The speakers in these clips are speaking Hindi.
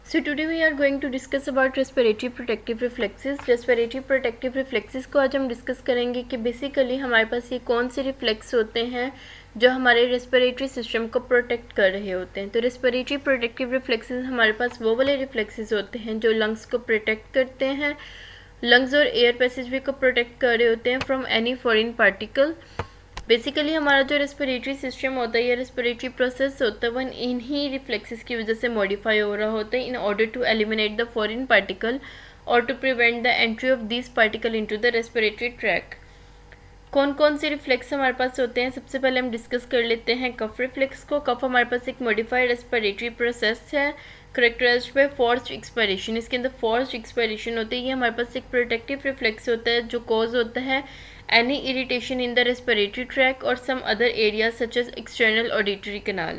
So today we are going to discuss about respiratory protective reflexes. Respiratory protective reflexes को आज हम डिस्कस करेंगे कि बेसिकली हमारे पास ये कौन से रिफ्लेक्स होते हैं जो हमारे रेस्पिरेटरी सिस्टम को प्रोटेक्ट कर रहे होते हैं। तो रेस्पिरेटरी प्रोटेक्टिव रिफ्लेक्सेस हमारे पास वो वाले रिफ्लेक्सेस होते हैं जो लंग्स को प्रोटेक्ट करते हैं, लंग्स और एयर पैसेजवे को प्रोटेक्ट कर रहे होते हैं from any foreign particle. Basically हमारा जो रेस्पिरेटरी सिस्टम होता है या रेस्पिरेटरी प्रोसेस होता है वो इन्हीं रिफ्लेक्सेस की वजह से मॉडिफाई हो रहा होता है in order to eliminate the foreign particle और to prevent the entry of this particle into the respiratory tract. कौन कौन से रिफ्लेक्स हमारे पास होते हैं, सबसे पहले हम डिस्कस कर लेते हैं कफ रिफ्लेक्स को। कफ हमारे पास एक मॉडिफाइड रेस्पिरेटरी प्रोसेस है करेक्टराइज्ड बाय फोर्स्ड एक्सपायरेशन। इसके अंदर फोर्स्ड एक्सपायरेशन होती है। ये हमारे पास एक प्रोटेक्टिव रिफ्लेक्स होता है जो कॉज होता है any irritation in the respiratory tract or some other areas such as external auditory canal।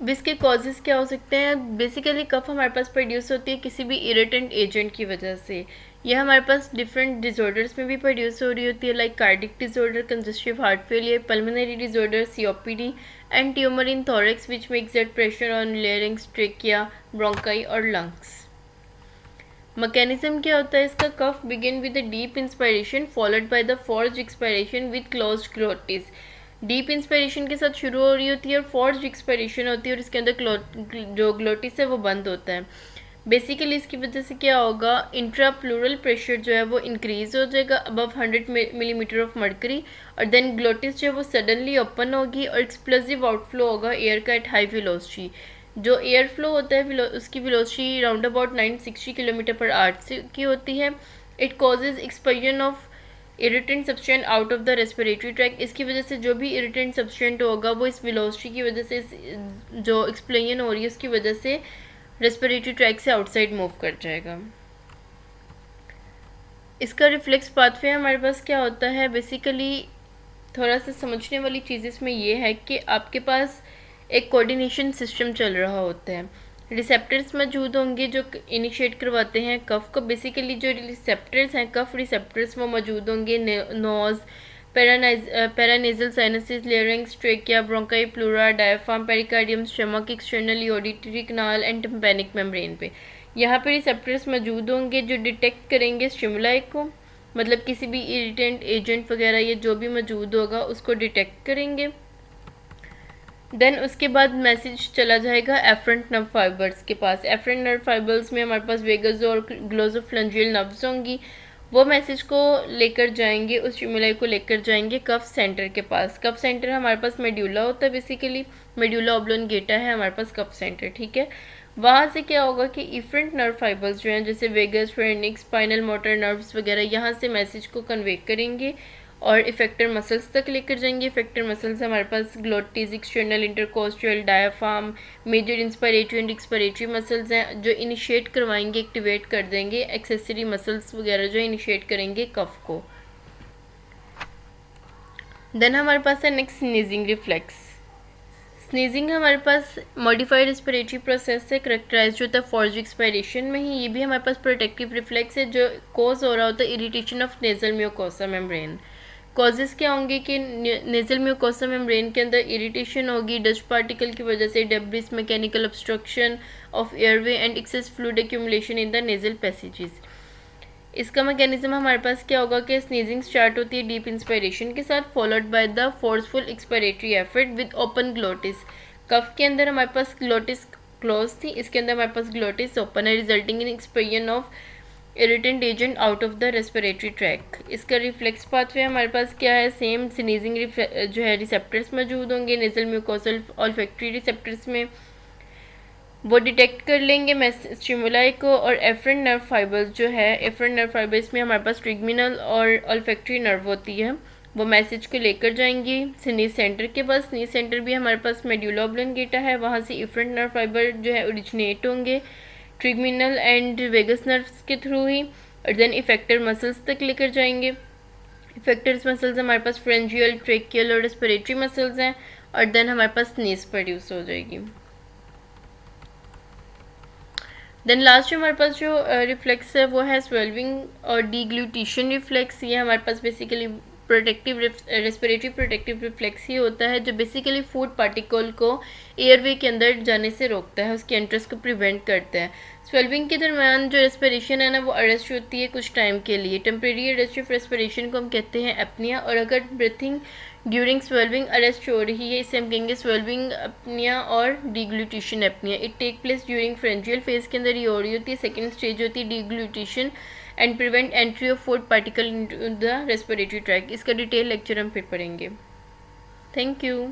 अब इसके कॉजेज़ क्या हो सकते हैं? बेसिकली कफ हमारे पास प्रोड्यूस होती है किसी भी इरिटेंट एजेंट की वजह से। यह हमारे पास डिफरेंट डिसऑर्डर्स में भी प्रोड्यूस हो रही होती है like cardiac disorder, congestive heart failure, pulmonary disorder, COPD and tumour in thorax which में exert pressure on larynx, trachea, bronchi और लंग्स। मैकेनिज्म क्या होता है इसका? Cough begin with the deep inspiration followed by the forced expiration with closed glottis. Deep inspiration के साथ शुरू हो रही होती है और फोर्स्ड एक्सपायरेशन होती है और इसके अंदर जो ग्लोटिस है वो बंद होता है। बेसिकली इसकी वजह से क्या होगा, इंट्रा प्लूरल प्रेशर जो है वो इंक्रीज हो जाएगा अबव 100 मिलीमीटर ऑफ मर्करी और देन ग्लोटिस जो है वो सडनली ओपन होगी और एक्सप्लोसिव आउटफ्लो होगा एयर का एट हाई वेलोसिटी। जो एयर फ्लो होता है उसकी velocity round about 960 kilometre per hour की होती है। It causes expulsion of irritant substance out of the respiratory tract. इसकी वजह से जो भी इरिटेंट सब्सटेंट होगा वो इस वेलोसिटी की वजह से जो एक्सप्लोजन हो रही है उसकी वजह से रेस्पिरेटरी ट्रैक से आउटसाइड मूव कर जाएगा। इसका रिफ्लेक्स पाथवे हमारे पास क्या होता है? बेसिकली थोड़ा सा समझने वाली चीज़ इसमें यह है कि आपके पास एक कोऑर्डिनेशन सिस्टम चल रहा होता है। रिसेप्टर्स मौजूद होंगे जो इनिशिएट करवाते हैं कफ को। बेसिकली जो रिसेप्टर्स हैं कफ रिसेप्टर्स वो मौजूद होंगे nose, paranasal sinuses, larynx, trachea, bronchi, pleura, diaphragm, pericardium, stomach, externally auditory canal and tympanic membrane पे। यहाँ पे रिसेप्टर्स मौजूद होंगे जो डिटेक्ट करेंगे स्टिमुलाई को, मतलब किसी भी इरिटेंट एजेंट वगैरह ये जो भी मौजूद होगा उसको डिटेक्ट करेंगे। देन उसके बाद मैसेज चला जाएगा एफरेंट नर्व फाइबर्स के पास। एफरेंट नर्व फाइबर्स में हमारे पास वेगस और ग्लोसोफ्लैंजियल नर्व्स होंगी। वो मैसेज को लेकर जाएंगे, उस स्टिमुलाई को लेकर जाएंगे कफ सेंटर के पास। कफ सेंटर हमारे पास मेड्यूला होता है, बेसिकली मेड्यूला ऑब्लोंगेटा है हमारे पास कफ सेंटर, ठीक है। वहाँ से क्या होगा कि इफरेंट नर्व फाइबर्स जो हैं जैसे vagus, phrenics, spinal motor nerves वगैरह यहाँ से मैसेज को कन्वे करेंगे और इफेक्टर मसल्स तक लेकर जाएंगे। इफेक्टर मसल्स हमारे पास glottis, external intercostal, diaphragm, major inspiratory and expiratory muscles हैं जो इनिशिएट करवाएंगे, एक्टिवेट कर देंगे एक्सेसरी मसल्स वगैरह जो इनिशिएट करेंगे कफ को। देन हमारे पास है नेक्स्ट स्नीजिंग रिफ्लेक्स। स्नीजिंग हमारे पास मॉडिफाइड रेस्पिरेटरी प्रोसेस से करेक्टराइज होता है फोर्स्ड एक्सपायरेशन में ही। ये भी हमारे पास प्रोटेक्टिव रिफ्लेक्स है जो कॉज हो रहा होता है irritation of nasal mucosa membrane. Causes क्या होंगे कि नेजल म्यूकोसा मेम्ब्रेन के अंदर इरिटेशन होगी डस्ट पार्टिकल की वजह से, debris, mechanical obstruction of airway and access fluid accumulation in the nasal passages. इसका मैकेनिज्म हमारे पास क्या होगा कि स्नीजिंग स्टार्ट होती है डीप इंस्पायरेशन के साथ followed by the forceful expiratory effort with open glottis. Cough के अंदर हमारे पास ग्लोटिस क्लोज थी, इसके अंदर हमारे पास ग्लोटिस ओपन है resulting in expulsion of irritant agent out of the respiratory tract. इसका रिफ्लेक्स पाथवे हमारे पास क्या है? सेम स्नीजिंग जो है रिसेप्टर्स मौजूद होंगे नेजल म्यूकोसल ऑल्फैक्टरी रिसेप्टर्स में, वो डिटेक्ट कर लेंगे स्टिमुलाई को। और एफरेंट नर्व फाइबर्स जो है, एफरेंट नर्व फाइबर्स में हमारे पास ट्रिगमिनल और ऑल्फैक्टरी नर्व होती है, वो मैसेज को लेकर जाएंगी स्नीज सेंटर के पास। स्नीज सेंटर भी हमारे पास मेड्यूला ऑब्लोंगेटा है, वहाँ से एफरेंट नर्व फाइबर जो है ओरिजिनेट होंगे ट्रिगमिनल एंड वेगस नर्व्स के थ्रू ही और देन इफेक्टर मसल्स तक लेकर जाएंगे। इफेक्टर्स मसल्स हमारे पास फ्रेंजियल, ट्रेकियल और रेस्पिरेटरी मसल्स हैं और देन हमारे पास स्नीज प्रोड्यूस हो जाएगी। देन लास्ट हमारे पास जो रिफ्लेक्स है वो है स्वेल्विंग और डीग्लूटिशन रिफ्लेक्स। ये हमारे पास बेसिकली रेस्पिरेटरी प्रोटेक्टिव रिफ्लेक्स ही होता है जो बेसिकली फूड पार्टिकल को एयरवे के अंदर जाने से रोकता है, उसकी एंट्रेंस को प्रिवेंट करता है। स्वेल्विंग के दरमियान जो रेस्पिरेशन है ना वो अरेस्ट होती है कुछ टाइम के लिए। टेम्परेरी अरेस्ट ऑफ रेस्पिरेशन को हम कहते हैं एपनिया। और अगर ब्रीथिंग ड्यूरिंग स्वेल्विंग अरेस्ट हो रही है इसे हम कहेंगे स्वेल्विंग अपनिया और deglutition apnoea. It take place during pharyngeal phase के अंदर ये हो रही होती है। सेकेंड स्टेज होती है deglutition and prevent entry of food particle into the respiratory tract. इसका डिटेल लेक्चर हम फिर पढ़ेंगे। Thank you.